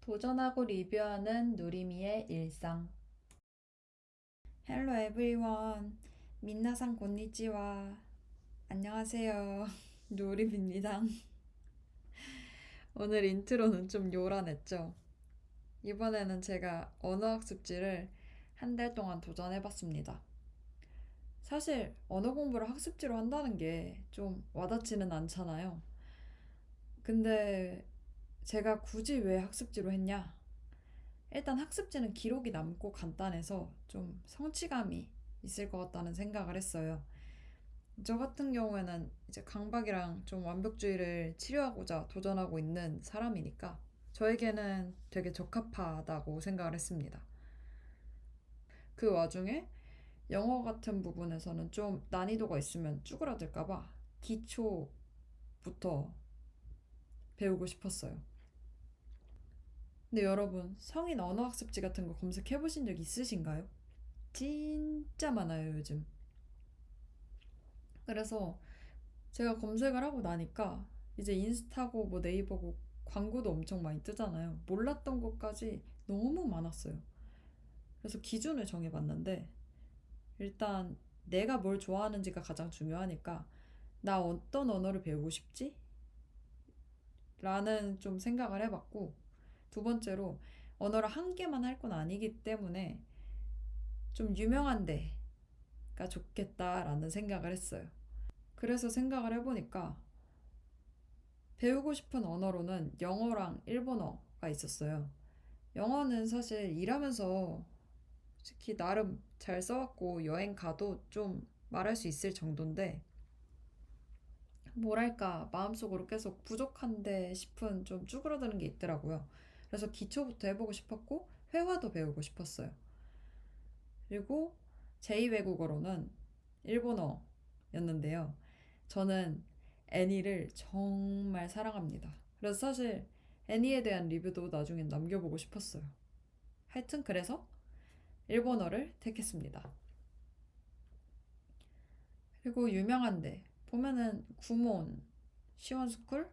도전하고 리뷰하는 누리미의 일상. Hello everyone. 민나상 곤니찌와. 안녕하세요. 누리입니다. 오늘 인트로는 좀 요란했죠? 이번에는 제가 언어학습지를 한 달 동안 도전해봤습니다. 사실 언어 공부를 학습지로 한다는 게 좀 와닿지는 않잖아요. 근데 제가 굳이 왜 학습지로 했냐? 일단 학습지는 기록이 남고 간단해서 좀 성취감이 있을 것 같다는 생각을 했어요. 저 같은 경우에는 이제 강박이랑 좀 완벽주의를 치료하고자 도전하고 있는 사람이니까 저에게는 되게 적합하다고 생각을 했습니다. 그 와중에 영어 같은 부분에서는 좀 난이도가 있으면 쭈그라들까봐 기초부터 배우고 싶었어요. 근데 여러분, 성인 언어학습지 같은 거 검색해 보신 적 있으신가요? 진짜 많아요, 요즘. 그래서 제가 검색을 하고 나니까 이제 인스타고 뭐 네이버고 광고도 엄청 많이 뜨잖아요. 몰랐던 것까지 너무 많았어요. 그래서 기준을 정해봤는데 일단 내가 뭘 좋아하는지가 가장 중요하니까 나 어떤 언어를 배우고 싶지? 라는 좀 생각을 해봤고 두 번째로 언어를 한 개만 할 건 아니기 때문에 좀 유명한 데가 좋겠다라는 생각을 했어요. 그래서 생각을 해보니까 배우고 싶은 언어로는 영어랑 일본어가 있었어요. 영어는 사실 일하면서 특히 나름 잘 써왔고 여행 가도 좀 말할 수 있을 정도인데 뭐랄까 마음속으로 계속 부족한데 싶은 좀 쭈그러드는 게 있더라고요. 그래서 기초부터 해보고 싶었고 회화도 배우고 싶었어요. 그리고 제2외국어로는 일본어였는데요. 저는 애니를 정말 사랑합니다. 그래서 사실 애니에 대한 리뷰도 나중에 남겨보고 싶었어요. 하여튼 그래서 일본어를 택했습니다. 그리고 유명한데 보면은 구몬, 시원스쿨,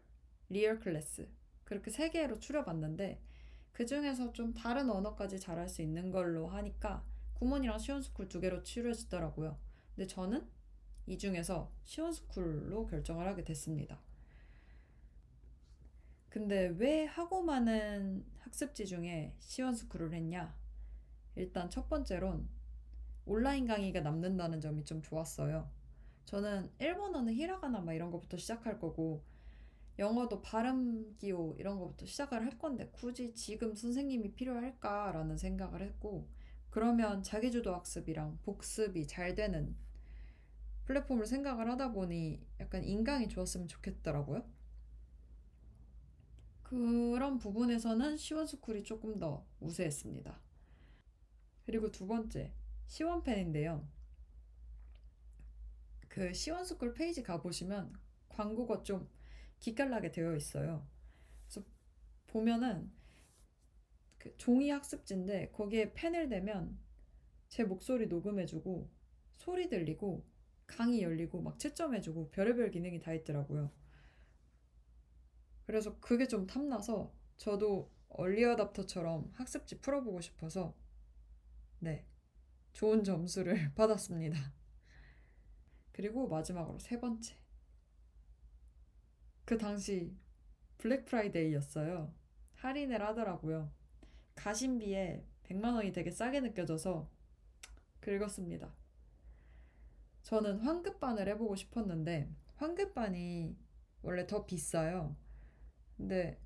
리얼 클래스 그렇게 세 개로 추려봤는데 그 중에서 좀 다른 언어까지 잘할 수 있는 걸로 하니까 구몬이랑 시원스쿨 두 개로 추려지더라고요. 근데 저는 이 중에서 시원스쿨로 결정을 하게 됐습니다. 근데 왜 하고 많은 학습지 중에 시원스쿨을 했냐? 일단 첫 번째론 온라인 강의가 남는다는 점이 좀 좋았어요. 저는 일본어는 히라가나 막 이런 거부터 시작할 거고 영어도 발음 기호 이런 거부터 시작을 할 건데 굳이 지금 선생님이 필요할까라는 생각을 했고 그러면 자기주도 학습이랑 복습이 잘 되는 플랫폼을 생각을 하다 보니 약간 인강이 좋았으면 좋겠더라고요. 그런 부분에서는 시원스쿨이 조금 더 우세했습니다. 그리고 두 번째, 시원펜인데요. 그 시원스쿨 페이지 가보시면 광고가 좀 기깔나게 되어 있어요. 그래서 보면은 그 종이 학습지인데 거기에 펜을 대면 제 목소리 녹음해주고 소리 들리고 강의 열리고 막 채점해주고 별의별 기능이 다 있더라고요. 그래서 그게 좀 탐나서 저도 얼리어답터처럼 학습지 풀어보고 싶어서 네, 좋은 점수를 받았습니다. 그리고 마지막으로 세 번째. 그 당시 블랙 프라이데이였어요. 할인을 하더라고요. 가심비에 100만 원이 되게 싸게 느껴져서 긁었습니다. 저는 환급반을 해보고 싶었는데 환급반이 원래 더 비싸요. 근데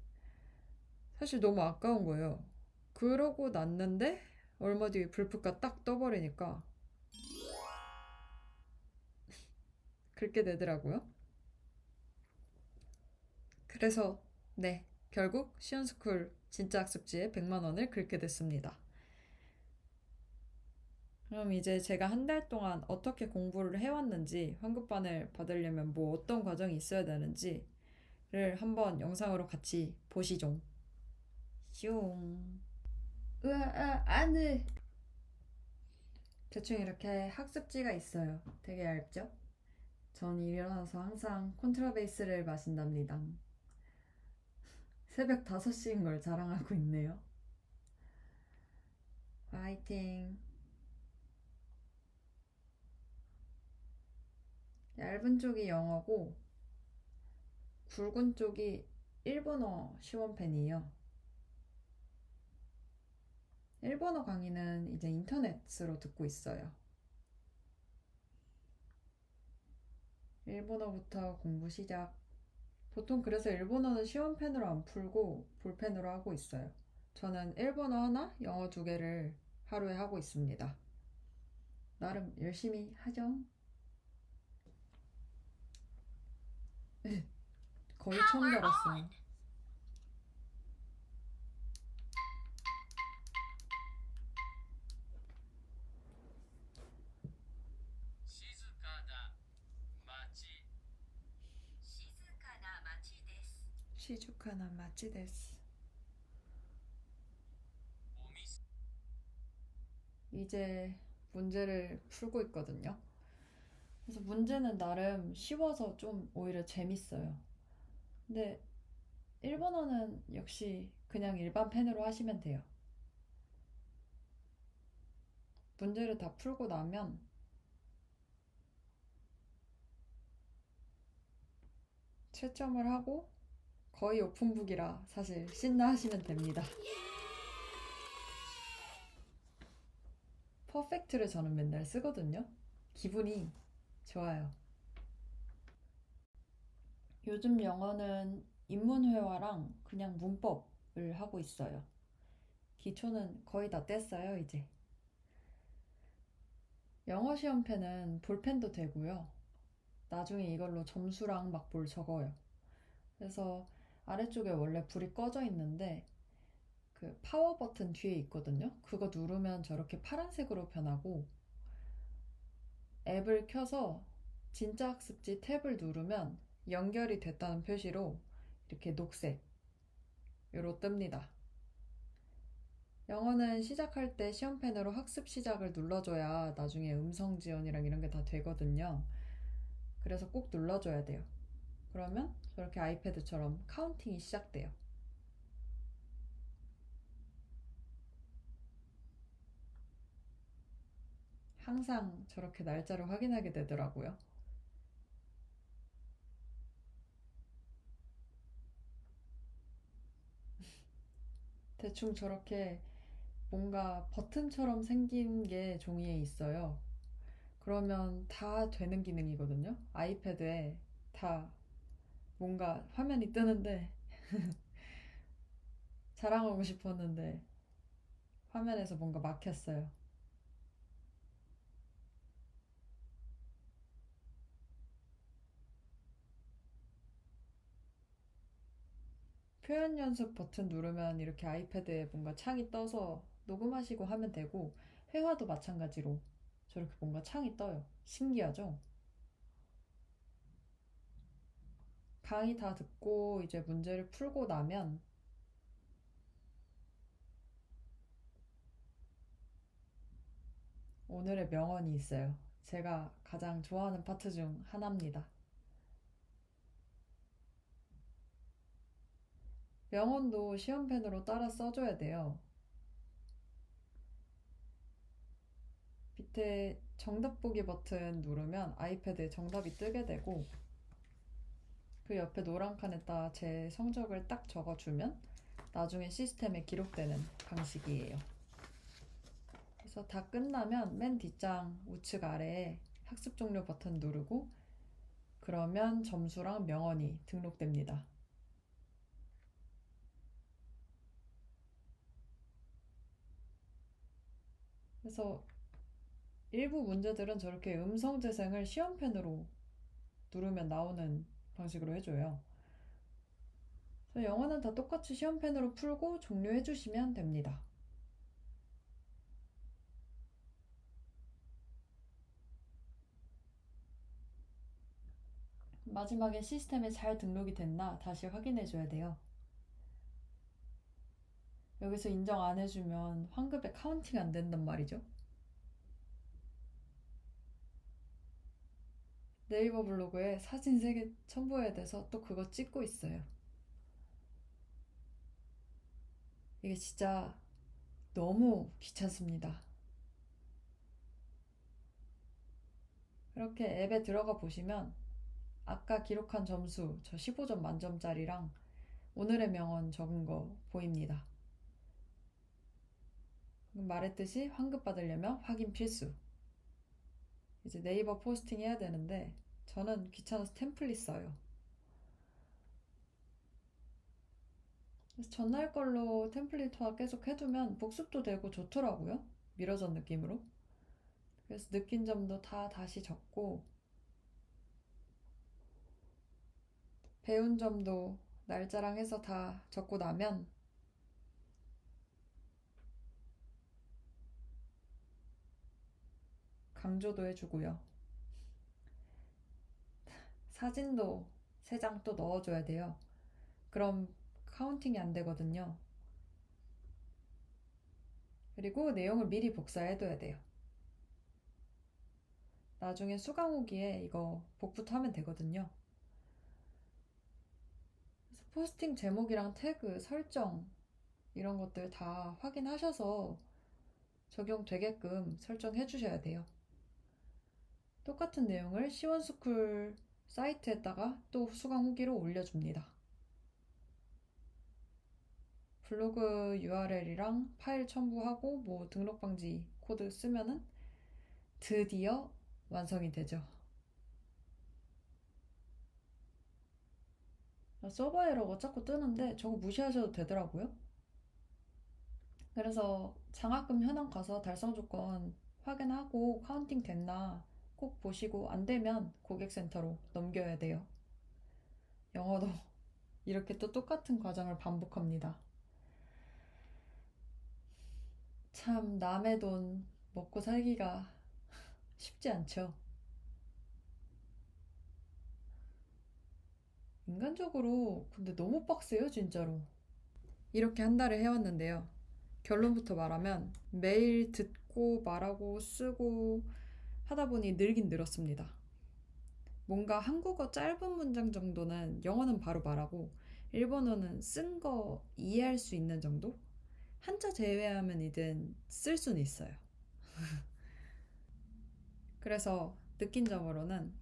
사실 너무 아까운 거예요. 그러고 났는데 얼마 뒤에 불프가 딱 떠버리니까 긁게 되더라고요. 그래서 네, 결국 시온스쿨 진짜 학습지에 100만 원을 긁게 됐습니다. 그럼 이제 제가 한 달 동안 어떻게 공부를 해왔는지 환급반을 받으려면 뭐 어떤 과정이 있어야 되는지를 한번 영상으로 같이 보시죠. 슝. 으아, 안 돼. 대충 이렇게 학습지가 있어요. 되게 얇죠? 전 일어나서 항상 콘트라베이스를 마신답니다. 새벽 5시인 걸 자랑하고 있네요. 파이팅. 얇은 쪽이 영어고 굵은 쪽이 일본어 시원펜이에요. 일본어 강의는 이제 인터넷으로 듣고 있어요. 일본어부터 공부 시작. 보통 그래서 일본어는 시험펜으로 안 풀고 볼펜으로 하고 있어요. 저는 일본어 하나, 영어 2개를 하루에 하고 있습니다. 나름 열심히 하죠. 거의 처음 달았어요. 시즈카나 마치 데스. 이제 문제를 풀고 있거든요. 그래서 문제는 나름 쉬워서 좀 오히려 재밌어요. 근데 일본어는 역시 그냥 일반 펜으로 하시면 돼요. 문제를 다 풀고 나면 채점을 하고 거의 오픈북이라 사실 신나 하시면 됩니다. 퍼펙트를 저는 맨날 쓰거든요. 기분이 좋아요. 요즘 영어는 인문회화랑 그냥 문법을 하고 있어요. 기초는 거의 다 뗐어요, 이제. 영어 시험펜은 볼펜도 되고요. 나중에 이걸로 점수랑 막 뭘 적어요. 그래서 아래쪽에 원래 불이 꺼져 있는데 그 파워 버튼 뒤에 있거든요. 그거 누르면 저렇게 파란색으로 변하고 앱을 켜서 진짜 학습지 탭을 누르면 연결이 됐다는 표시로 이렇게 녹색으로 뜹니다. 영어는 시작할 때 시험펜으로 학습 시작을 눌러줘야 나중에 음성 지원이랑 이런 게 다 되거든요. 그래서 꼭 눌러줘야 돼요. 그러면 저렇게 아이패드처럼 카운팅이 시작돼요. 항상 저렇게 날짜를 확인하게 되더라고요. 대충 저렇게 뭔가 버튼처럼 생긴 게 종이에 있어요. 그러면 다 되는 기능이거든요. 아이패드에 다 뭔가 화면이 뜨는데 자랑하고 싶었는데 화면에서 뭔가 막혔어요. 표현 연습 버튼 누르면 이렇게 아이패드에 뭔가 창이 떠서 녹음하시고 하면 되고 회화도 마찬가지로 저렇게 뭔가 창이 떠요. 신기하죠? 강의 다 듣고 이제 문제를 풀고 나면 오늘의 명언이 있어요. 제가 가장 좋아하는 파트 중 하나입니다. 명언도 시험펜으로 따라 써줘야 돼요. 밑에 정답 보기 버튼 누르면 아이패드에 정답이 뜨게 되고 그 옆에 노란 칸에다 제 성적을 딱 적어주면 나중에 시스템에 기록되는 방식이에요. 그래서 다 끝나면 맨 뒷장 우측 아래에 학습 종료 버튼 누르고 그러면 점수랑 명언이 등록됩니다. 그래서 일부 문제들은 저렇게 음성 재생을 시험펜으로 누르면 나오는 방식으로 해줘요. 그래서 영어는 다 똑같이 시험펜으로 풀고 종료해 주시면 됩니다. 마지막에 시스템에 잘 등록이 됐나 다시 확인해 줘야 돼요. 여기서 인정 안 해주면 환급에 카운팅 안 된단 말이죠. 네이버 블로그에 사진 3개 첨부해야 돼서 또 그거 찍고 있어요. 이게 진짜 너무 귀찮습니다. 이렇게 앱에 들어가 보시면 아까 기록한 점수, 저 15점 만점짜리랑 오늘의 명언 적은 거 보입니다. 말했듯이 환급 받으려면 확인 필수. 이제 네이버 포스팅 해야 되는데 저는 귀찮아서 템플릿 써요. 그래서 전날 걸로 템플릿화 계속 해두면 복습도 되고 좋더라고요. 미러전 느낌으로. 그래서 느낀 점도 다 다시 적고 배운 점도 날짜랑 해서 다 적고 나면 강조도 해주고요. 사진도 3장 또 넣어줘야 돼요. 그럼 카운팅이 안 되거든요. 그리고 내용을 미리 복사해둬야 돼요. 나중에 수강 후기에 이거 복붙 하면 되거든요. 그래서 포스팅 제목이랑 태그, 설정 이런 것들 다 확인하셔서 적용되게끔 설정해 주셔야 돼요. 똑같은 내용을 시원스쿨 사이트에다가 또 수강 후기로 올려줍니다. 블로그 URL이랑 파일 첨부하고 뭐 등록 방지 코드 쓰면은 드디어 완성이 되죠. 서버 에러가 자꾸 뜨는데 저거 무시하셔도 되더라고요. 그래서 장학금 현황 가서 달성 조건 확인하고 카운팅 됐나 꼭 보시고 안 되면 고객센터로 넘겨야 돼요. 영어도 이렇게 또 똑같은 과정을 반복합니다. 참 남의 돈 먹고 살기가 쉽지 않죠. 인간적으로 근데 너무 빡세요, 진짜로. 이렇게 한 달을 해왔는데요. 결론부터 말하면 매일 듣고 말하고 쓰고 하다 보니 늘긴 늘었습니다. 뭔가 한국어 짧은 문장 정도는 영어는 바로 말하고 일본어는 쓴 거 이해할 수 있는 정도? 한자 제외하면 이젠 쓸 수는 있어요. 그래서 느낀 점으로는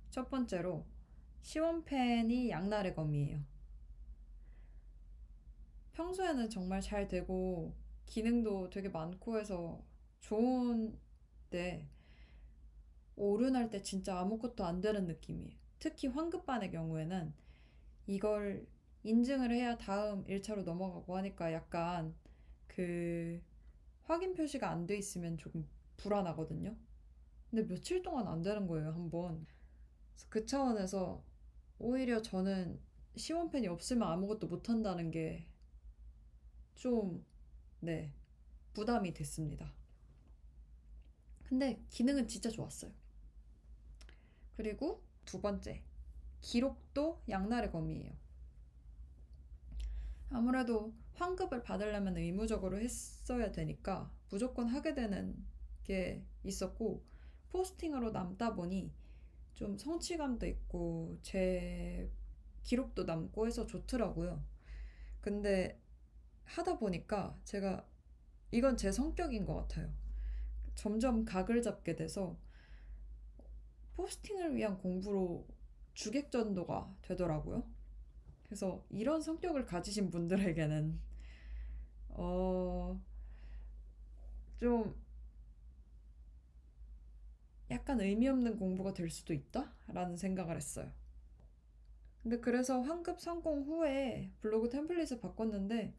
첫 번째로 시원펜이 양날의 검이에요. 평소에는 정말 잘 되고 기능도 되게 많고 해서 좋은데 오른할 때 진짜 아무것도 안 되는 느낌이에요. 특히 환급반의 경우에는 이걸 인증을 해야 다음 1차로 넘어가고 하니까 약간 그 확인 표시가 안 돼 있으면 조금 불안하거든요. 근데 며칠 동안 안 되는 거예요, 한 번. 그래서 그 차원에서 오히려 저는 시원펜이 없으면 아무것도 못 한다는 게 좀, 네, 부담이 됐습니다. 근데 기능은 진짜 좋았어요. 그리고 두 번째, 기록도 양날의 검이에요. 아무래도 환급을 받으려면 의무적으로 했어야 되니까 무조건 하게 되는 게 있었고, 포스팅으로 남다 보니 좀 성취감도 있고 제 기록도 남고 해서 좋더라고요. 근데 하다 보니까 제가 이건 제 성격인 것 같아요. 점점 각을 잡게 돼서 포스팅을 위한 공부로 주객전도가 되더라고요. 그래서 이런 성격을 가지신 분들에게는 어, 좀 약간 의미 없는 공부가 될 수도 있다라는 생각을 했어요. 근데 그래서 환급 성공 후에 블로그 템플릿을 바꿨는데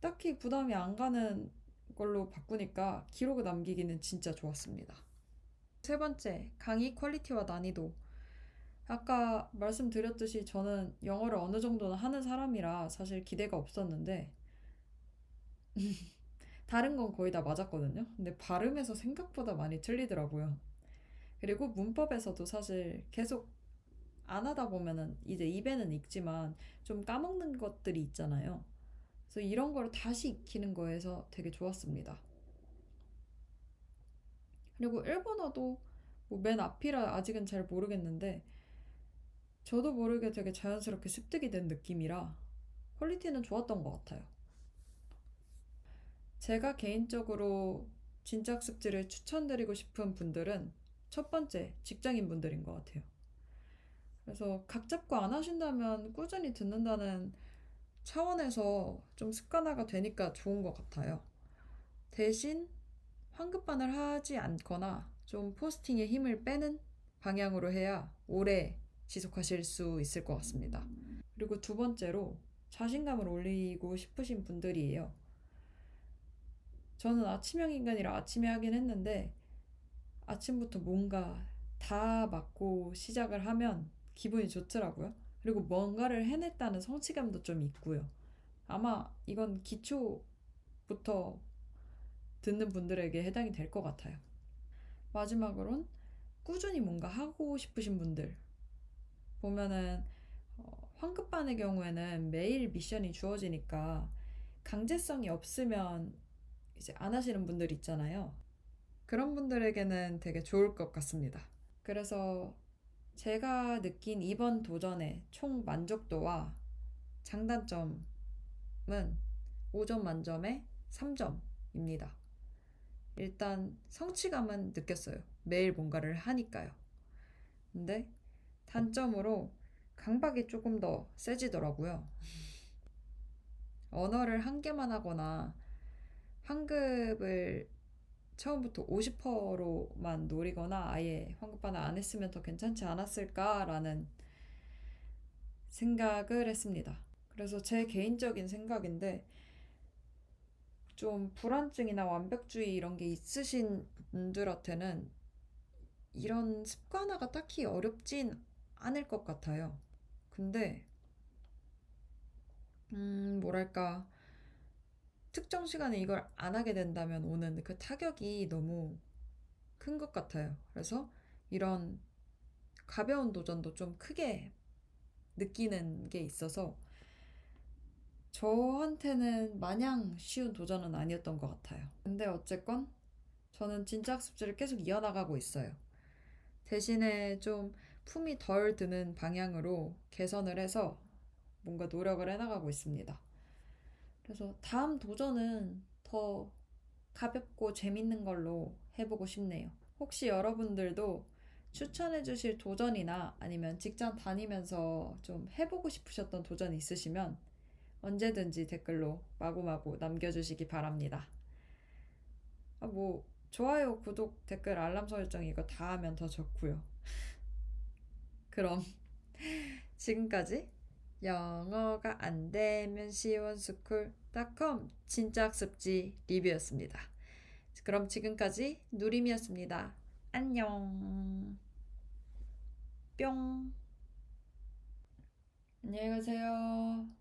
딱히 부담이 안 가는 걸로 바꾸니까 기록을 남기기는 진짜 좋았습니다. 세 번째, 강의 퀄리티와 난이도. 아까 말씀드렸듯이 저는 영어를 어느 정도는 하는 사람이라 사실 기대가 없었는데 다른 건 거의 다 맞았거든요. 근데 발음에서 생각보다 많이 틀리더라고요. 그리고 문법에서도 사실 계속 안 하다 보면은 이제 입에는 익지만 좀 까먹는 것들이 있잖아요. 그래서 이런 걸 다시 익히는 거에서 되게 좋았습니다. 그리고 일본어도 뭐맨 앞이라 아직은 잘 모르겠는데 저도 모르게 되게 자연스럽게 습득이 된 느낌이라 퀄리티는 좋았던 것 같아요. 제가 개인적으로 진짜 학습지를 추천드리고 싶은 분들은 첫 번째, 직장인 분들인 것 같아요. 그래서 각 잡고 안 하신다면 꾸준히 듣는다는 차원에서 좀 습관화가 되니까 좋은 것 같아요. 대신 환급반을 하지 않거나 좀 포스팅에 힘을 빼는 방향으로 해야 오래 지속하실 수 있을 것 같습니다. 그리고 두 번째로 자신감을 올리고 싶으신 분들이에요. 저는 아침형 인간이라 아침에 하긴 했는데 아침부터 뭔가 다 맞고 시작을 하면 기분이 좋더라고요. 그리고 뭔가를 해냈다는 성취감도 좀 있고요. 아마 이건 기초부터 듣는 분들에게 해당이 될 것 같아요. 마지막으론 꾸준히 뭔가 하고 싶으신 분들 보면은 황급반의 경우에는 매일 미션이 주어지니까 강제성이 없으면 이제 안 하시는 분들 있잖아요. 그런 분들에게는 되게 좋을 것 같습니다. 그래서 제가 느낀 이번 도전의 총 만족도와 장단점은 5점 만점에 3점입니다. 일단 성취감은 느꼈어요. 매일 뭔가를 하니까요. 근데 단점으로 강박이 조금 더 세지더라고요. 언어를 한 개만 하거나 환급을 처음부터 50%로만 노리거나 아예 환급반을 안 했으면 더 괜찮지 않았을까라는 생각을 했습니다. 그래서 제 개인적인 생각인데 좀 불안증이나 완벽주의 이런 게 있으신 분들한테는 이런 습관화가 딱히 어렵진 않을 것 같아요. 근데 뭐랄까 특정 시간에 이걸 안 하게 된다면 오는 그 타격이 너무 큰 것 같아요. 그래서 이런 가벼운 도전도 좀 크게 느끼는 게 있어서 저한테는 마냥 쉬운 도전은 아니었던 것 같아요. 근데 어쨌건 저는 진짜 학습지를 계속 이어나가고 있어요. 대신에 좀 품이 덜 드는 방향으로 개선을 해서 뭔가 노력을 해나가고 있습니다. 그래서 다음 도전은 더 가볍고 재밌는 걸로 해보고 싶네요. 혹시 여러분들도 추천해 주실 도전이나 아니면 직장 다니면서 좀 해보고 싶으셨던 도전 있으시면 언제든지 댓글로 마구마구 남겨주시기 바랍니다. 좋아요, 구독, 댓글, 알람 설정 이거 다 하면 더 좋고요. 그럼 지금까지 영어가 안 되면 시원스쿨.com 진짜 학습지 리뷰였습니다. 그럼 지금까지 누림이었습니다. 안녕. 뿅. 안녕히 가세요.